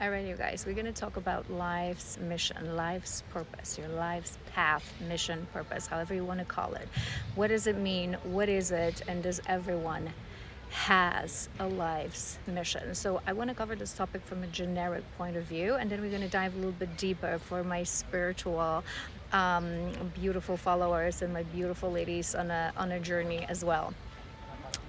All right, you guys, we're going to talk about life's mission, life's purpose, your life's path, mission, purpose, however you want to call it. What does it mean? What is it? And does everyone has a life's mission? So I want to cover this topic from a generic point of view, and then we're going to dive a little bit deeper for my spiritual, beautiful followers and my beautiful ladies on a journey as well.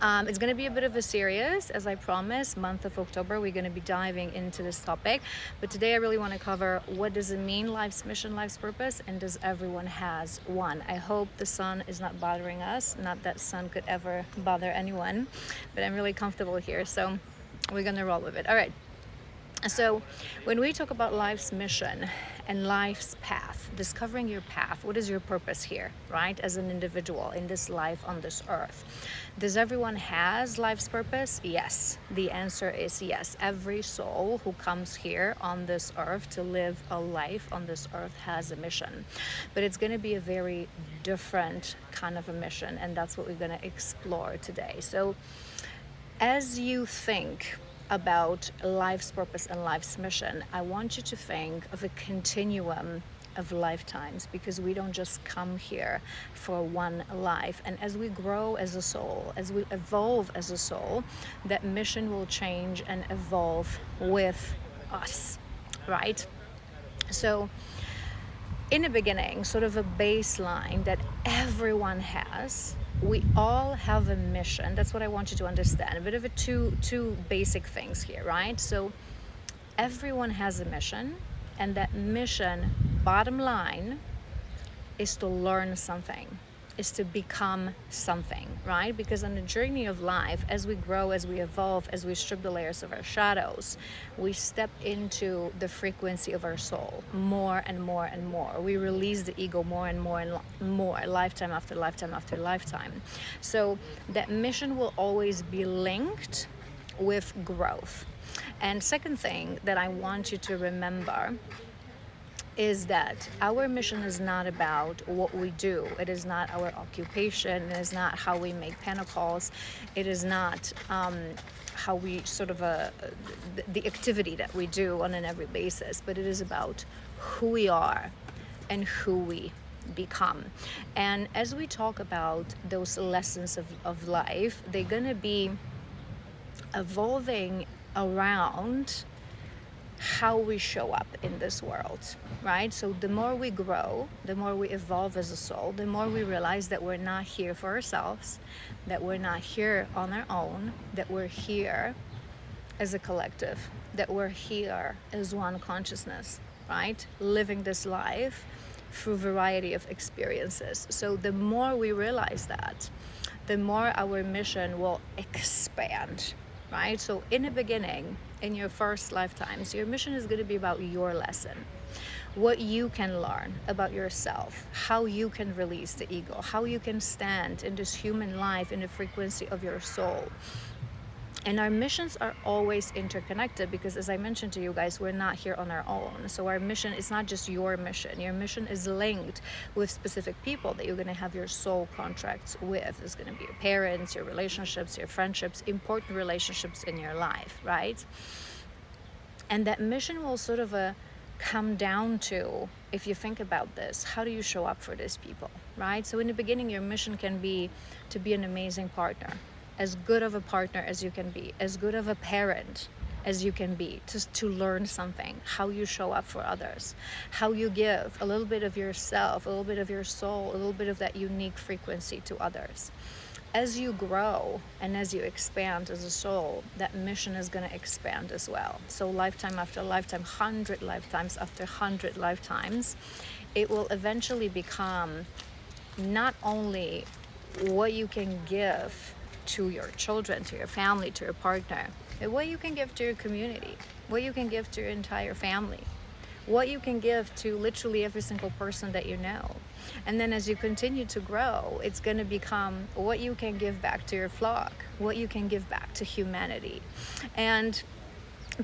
It's going to be a bit of a serious, as I promised, month of October. We're going to be diving into this topic. But today I really want to cover what does it mean, life's mission, life's purpose, and does everyone has one? I hope the sun is not bothering us. Not that sun could ever bother anyone, but I'm really comfortable here. So we're going to roll with it. All right. So when we talk about life's mission and life's path, discovering your path, what is your purpose here, right? As an individual in this life on this earth. Does everyone has life's purpose? Yes. The answer is yes. Every soul who comes here on this earth to live a life on this earth has a mission. But it's going to be a very different kind of a mission, and that's what we're going to explore today. So as you think about life's purpose and life's mission, I want you to think of a continuum of lifetimes, because we don't just come here for one life. And as we grow as a soul, as we evolve as a soul, that mission will change and evolve with us, right? So in the beginning, sort of a baseline that everyone has, we all have a mission. That's what I want you to understand. A bit of a two basic things here, right? So everyone has a mission, and that mission, bottom line, is to learn something, is to become something, right? Because on the journey of life, as we grow, as we evolve, as we strip the layers of our shadows, we step into the frequency of our soul more and more and more. We release the ego more and more and more, lifetime after lifetime after lifetime. So that mission will always be linked with growth. And second thing that I want you to remember is that our mission is not about what we do. It is not our occupation. It is not how we make pentacles. It is not how we sort of the activity that we do on an every basis, but it is about who we are and who we become. And as we talk about those lessons of life, they're going to be evolving around how we show up in this world, right? So the more we grow, the more we evolve as a soul, the more we realize that we're not here for ourselves, that we're not here on our own, that we're here as a collective, that we're here as one consciousness, right? Living this life through a variety of experiences. So the more we realize that, the more our mission will expand, right? So in the beginning, in your first lifetimes, your mission is going to be about your lesson, what you can learn about yourself, how you can release the ego, how you can stand in this human life in the frequency of your soul. And our missions are always interconnected, because as I mentioned to you guys, we're not here on our own. So our mission is not just your mission. Your mission is linked with specific people that you're going to have your soul contracts with. It's going to be your parents, your relationships, your friendships, important relationships in your life, right? And that mission will sort of come down to, if you think about this, how do you show up for these people, right? So in the beginning, your mission can be to be an amazing partner, as good of a partner as you can be, as good of a parent as you can be, to learn something, how you show up for others, how you give a little bit of yourself, a little bit of your soul, a little bit of that unique frequency to others. As you grow and as you expand as a soul, that mission is going to expand as well. So lifetime after lifetime, 100 lifetimes after 100 lifetimes, it will eventually become not only what you can give to your children, to your family, to your partner, but what you can give to your community, what you can give to your entire family, what you can give to literally every single person that you know. And then as you continue to grow, it's going to become what you can give back to your flock, what you can give back to humanity. And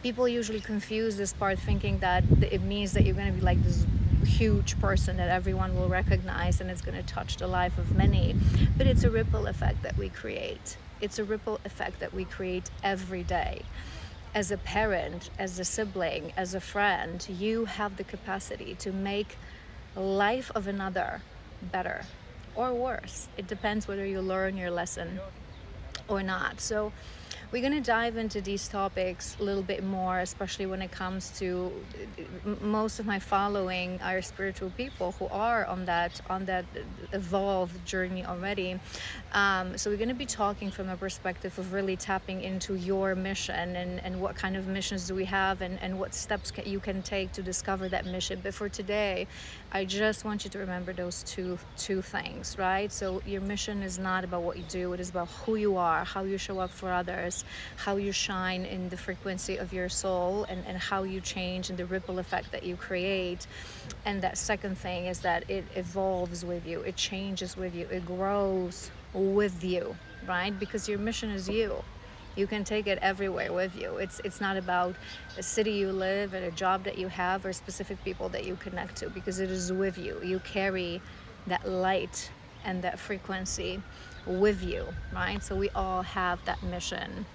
people usually confuse this part, thinking that it means that you're going to be like this huge person that everyone will recognize and it's going to touch the life of many. But it's a ripple effect that we create. It's a ripple effect that we create every day. as a parent, as a sibling, as a friend, you have the capacity to make life of another better or worse. It depends whether you learn your lesson or not. So we're going to dive into these topics a little bit more, especially when it comes to most of my following are spiritual people who are on that evolved journey already. So we're going to be talking from a perspective of really tapping into your mission, and what kind of missions do we have, and what steps you can take to discover that mission. But for today, I just want you to remember those two things, right? So your mission is not about what you do. It is about who you are, how you show up for others, how you shine in the frequency of your soul, and how you change and the ripple effect that you create. And that second thing is that it evolves with you, it changes with you, it grows with you, right? Because your mission is you. You can take it everywhere with you. It's not about a city you live and a job that you have or specific people that you connect to, because it is with you. You carry that light and that frequency with you, right? So we all have that mission.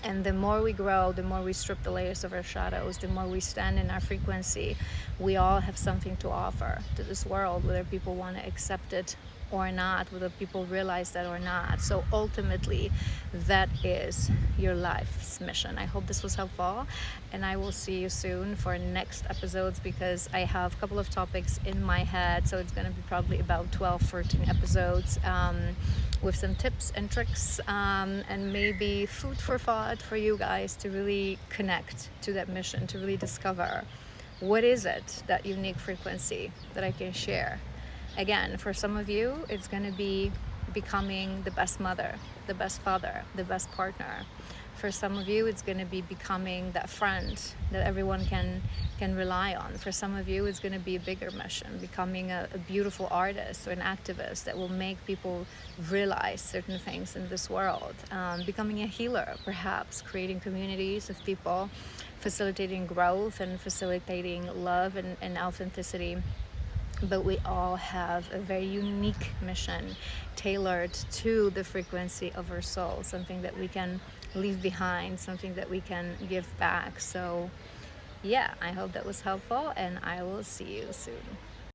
And the more we grow, the more we strip the layers of our shadows, the more we stand in our frequency, we all have something to offer to this world, whether people want to accept it or not, whether people realize that or not. So ultimately, that is your life's mission. I hope this was helpful, and I will see you soon for next episodes, because I have a couple of topics in my head. So it's going to be probably about 12, 13 episodes. With some tips and tricks, and maybe food for thought for you guys to really connect to that mission, to really discover what is it, that unique frequency that I can share. Again, for some of you, it's going to be becoming the best mother, the best father, the best partner. For some of you, it's going to be becoming that friend that everyone can rely on. For some of you, it's going to be a bigger mission, becoming a beautiful artist or an activist that will make people realize certain things in this world. Becoming a healer, perhaps, creating communities of people, facilitating growth and facilitating love and authenticity. But we all have a very unique mission tailored to the frequency of our soul, something that we can leave behind, something that we can give back. So yeah, I hope that was helpful, and I will see you soon.